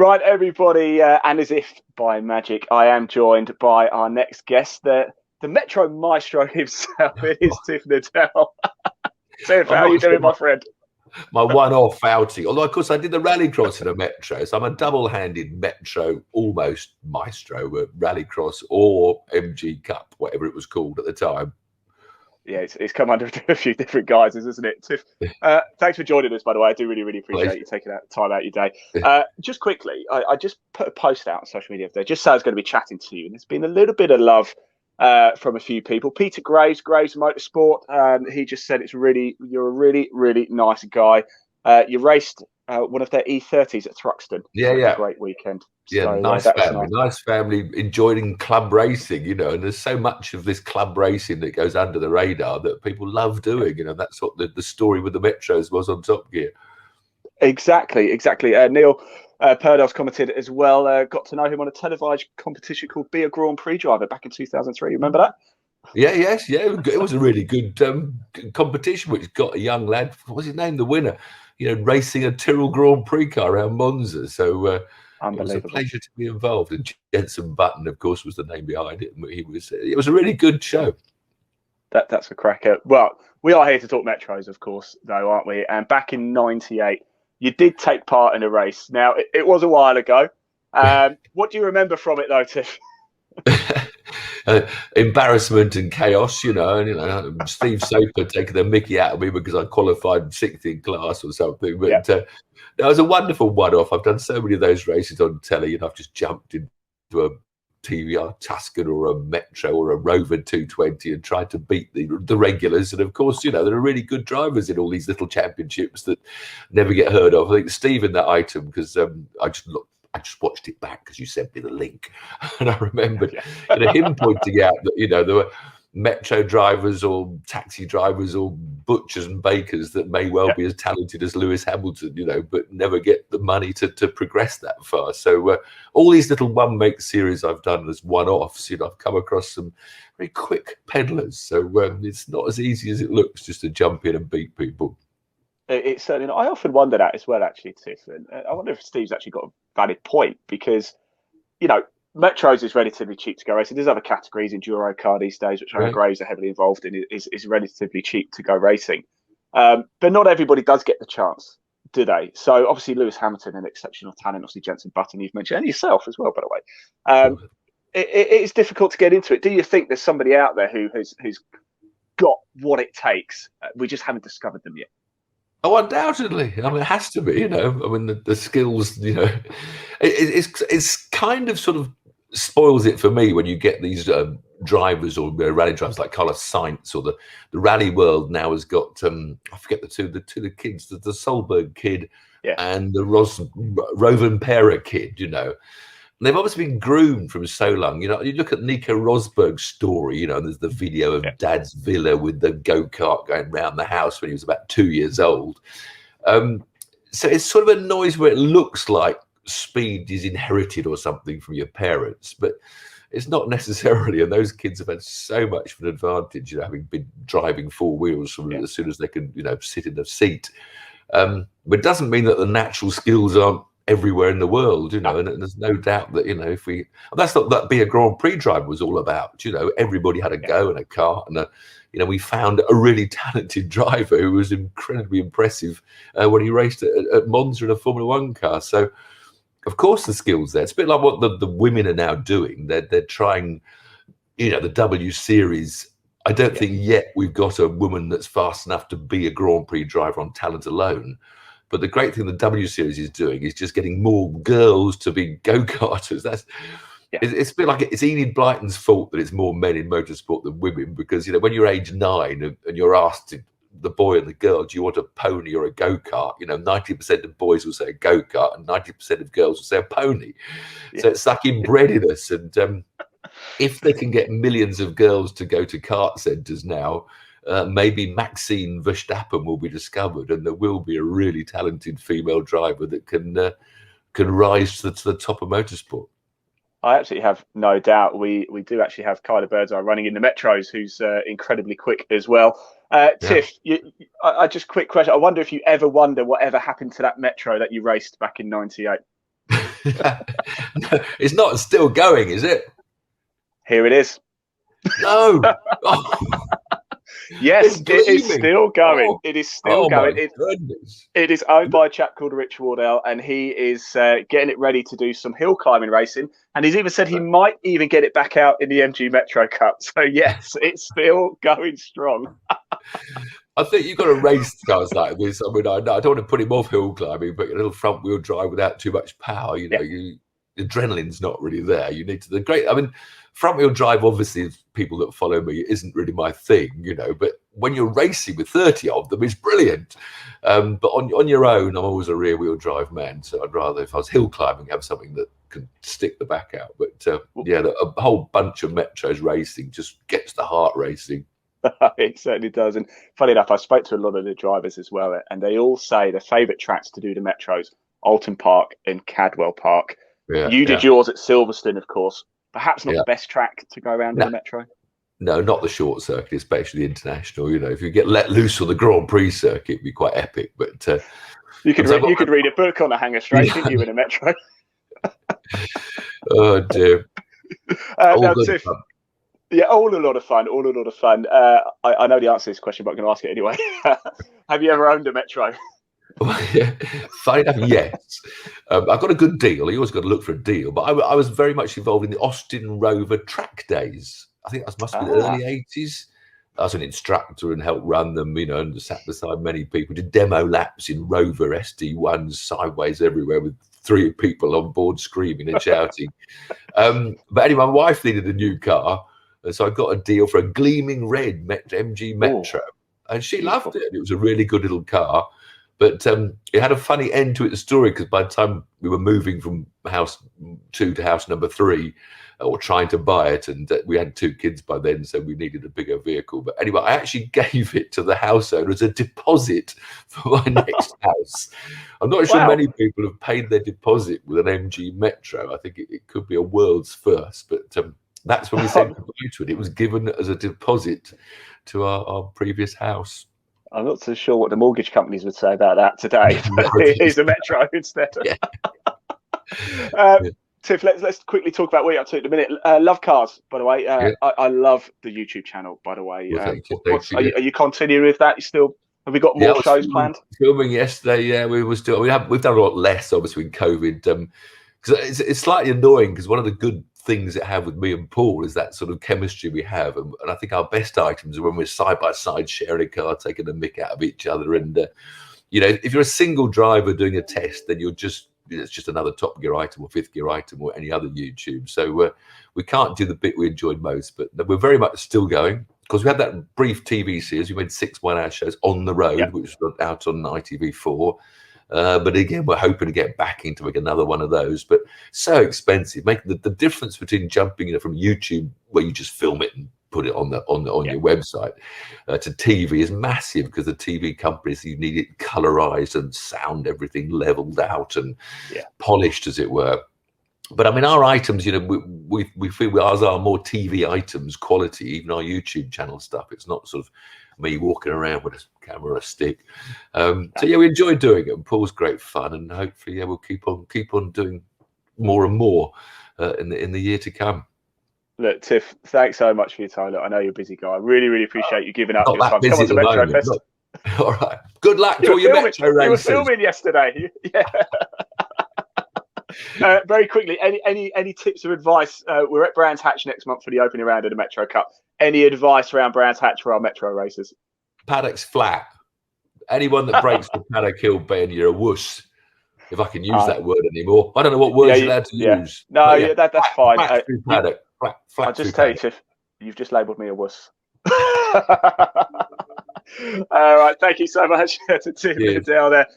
Right, everybody, and as if by magic, I am joined by our next guest, the Metro Maestro himself. It is Tiff Needell. Tiff, how I'm are you not sure doing, my friend? my one-off outing. Although, of course, I did the rallycross in a Metro, so I'm a double-handed Metro, almost maestro at rallycross or MG Cup, whatever it was called at the time. Yeah, it's come under a few different guises, isn't it, Tiff? Thanks for joining us, by the way. I do really appreciate you taking that time out of your day. Just quickly, I just put a post out on social media there, just so I was going to be chatting to you, and there's been a little bit of love from a few people. Peter Graves Motorsport, he just said you're a really nice guy. You raced one of their E30s at Thruxton. Yeah, so it was yeah. a great weekend. Yeah, So nice that was family, nice. nice family enjoying club racing, and there's so much of this club racing that goes under the radar that people love doing, that's what the story with the Metros was on Top Gear. Exactly. Neil Purdell's commented as well. Got to know him on a televised competition called Be a Grand Prix Driver back in 2003. Remember that? Yeah, yes, yeah. It was a really good competition, which got a young lad. What was his name? The winner, racing a Tyrrell Grand Prix car around Monza. So it was a pleasure to be involved. And Jenson Button, of course, was the name behind it. It was a really good show. That's a cracker. Well, we are here to talk Metros, of course, though, aren't we? And back in '98, you did take part in a race. Now, it was a while ago. What do you remember from it, though, Tiff? Embarrassment and chaos, and Steve Soper taking the mickey out of me because I qualified sixth in class or something. But that was a wonderful one-off. I've done so many of those races on telly, and I've just jumped into a TVR Tuscan or a Metro or a Rover 220 and tried to beat the regulars. And of course, there are really good drivers in all these little championships that never get heard of. I think Steve in that item, because I just watched it back because you sent me the link, and I remembered him pointing out that there were Metro drivers or taxi drivers or butchers and bakers that may well be as talented as Lewis Hamilton, but never get the money to progress that far. So all these little one-make series I've done as one-offs, I've come across some very quick peddlers. So it's not as easy as it looks just to jump in and beat people. It's certainly. I often wonder that as well, actually, Tiff. And I wonder if Steve's actually got a valid point because, Metros is relatively cheap to go racing. There's other categories, enduro car these days, which I know Graves are heavily involved in, is relatively cheap to go racing. But not everybody does get the chance, do they? So obviously Lewis Hamilton, an exceptional talent, obviously Jenson Button, you've mentioned, and yourself as well, by the way. It's difficult to get into it. Do you think there's somebody out there who's got what it takes? We just haven't discovered them yet. Oh, undoubtedly. I mean, it has to be. The skills. It's kind of sort of spoils it for me when you get these drivers or rally drivers like Carlos Sainz, or the rally world now has got I forget the two kids, the Solberg kid and the Rovanpera kid. And they've obviously been groomed from so long. You look at Nico Rosberg's story, there's the video of Dad's villa with the go-kart going round the house when he was about 2 years old. So it's sort of a noise where it looks like speed is inherited or something from your parents, but it's not necessarily. And those kids have had so much of an advantage, having been driving four wheels from as soon as they can, sit in the seat. But it doesn't mean that the natural skills aren't everywhere in the world, and there's no doubt that if we, that's not that Be a Grand Prix driver was all about. Everybody had a go in a car, and we found a really talented driver who was incredibly impressive when he raced at Monza in a Formula One car. So of course the skills there. It's a bit like what the women are now doing. They're trying, the W Series. I don't think yet we've got a woman that's fast enough to be a Grand Prix driver on talent alone. But the great thing the W Series is doing is just getting more girls to be go-karters. It's a bit like it's Enid Blyton's fault that it's more men in motorsport than women, because when you're age 9 and you're asked the boy and the girl, do you want a pony or a go-kart? 90% of boys will say a go-kart and 90% of girls will say a pony. So it's like inbred in us. And if they can get millions of girls to go to kart centres now, maybe Maxine Verstappen will be discovered, and there will be a really talented female driver that can rise to the top of motorsport. I absolutely have no doubt. We do actually have Kyler Birdseye running in the Metros, who's incredibly quick as well. Tiff, I just quick question. I wonder if you ever wonder whatever happened to that Metro that you raced back in '98. No, it's not still going, is it? Here it is. No. Oh, Yes, it is still going. Oh, It is still going. My goodness. It is owned by a chap called Rich Wardell, and he is getting it ready to do some hill climbing racing. And he's even said he might even get it back out in the MG Metro Cup. So yes, it's still going strong. I think you've got to race cars like this. I mean, I don't want to put him off hill climbing, but a little front wheel drive without too much power, the adrenaline's not really there. You need to front wheel drive, obviously, people that follow me, isn't really my thing, but when you're racing with 30 of them, it's brilliant. But on your own, I'm always a rear wheel drive man. So I'd rather, if I was hill climbing, have something that can stick the back out. But a whole bunch of Metros racing just gets the heart racing. It certainly does. And funny enough, I spoke to a lot of the drivers as well, and they all say their favourite tracks to do the Metros, Alton Park and Cadwell Park. You did yours at Silverstone, of course. Perhaps not the best track to go around in the Metro. No, not the short circuit, especially the international. If you get let loose on the Grand Prix circuit, it'd be quite epic. But you could read a book on a hanger straight, couldn't you, in a Metro? Oh dear. Now, Tiff, all a lot of fun. All a lot of fun. I know the answer to this question, but I'm going to ask it anyway. Have you ever owned a Metro? Funny enough, yes. I got a good deal. You always got to look for a deal. But I was very much involved in the Austin Rover track days. I think that must be the early 80s. I was an instructor and helped run them, and sat beside many people. Did demo laps in Rover SD1s sideways everywhere with 3 people on board screaming and shouting. But anyway, my wife needed a new car. And so I got a deal for a gleaming red MG Metro. And she loved it. It was a really good little car. But it had a funny end to its story, because by the time we were moving from house 2 to house number 3, or trying to buy it, and we had 2 kids by then, so we needed a bigger vehicle. But anyway, I actually gave it to the house owner as a deposit for my next house. I'm not sure many people have paid their deposit with an MG Metro. I think it could be a world's first, but that's when we said goodbye to it. It was given as a deposit to our previous house. I'm not so sure what the mortgage companies would say about that today. Here's a Metro instead. Tiff, let's quickly talk about what you're up to at the minute. Love Cars, by the way. I love the YouTube channel, by the way. Well, are you continuing with that? Have we got more shows planned? Filming yesterday. We've done a lot less, obviously, in COVID. Because it's slightly annoying, because one of the good things that have with me and Paul is that sort of chemistry we have, and I think our best items are when we're side by side sharing a car, taking a mick out of each other. And if you're a single driver doing a test, then it's just another Top Gear item or Fifth Gear item or any other YouTube. So we can't do the bit we enjoyed most, but we're very much still going, because we had that brief TV series. We made 6 1-hour shows on the road, which was out on ITV4. But again, we're hoping to get back into make another one of those, but so expensive. Making the difference between jumping from YouTube, where you just film it and put it on your website, to TV is massive, because the TV companies, you need it colorized and sound everything leveled out and polished, as it were. But I mean, our items, we feel ours are more TV items quality. Even our YouTube channel stuff, it's not sort of me walking around with a camera or a stick. So we enjoy doing it, and Paul's great fun, and hopefully we'll keep on doing more and more in the year to come. Look, Tiff, thanks so much for your time. Look, I know you're a busy guy. I really, really appreciate you giving up your time. Come on to MetroFest. All right. Good luck to all your Metro races. You were filming yesterday. Very quickly, any tips or advice? We're at Brands Hatch next month for the opening round of the Metro Cup. Any advice around Brands Hatch for our Metro racers? Paddock's flat. Anyone that breaks the paddock hill bend, you're a wuss. If I can use that word anymore. I don't know what words you're allowed to use. No, that's fine. I'll just tell you, Tiff, you've just labelled me a wuss. All right, thank you so much to Tiff Needell there.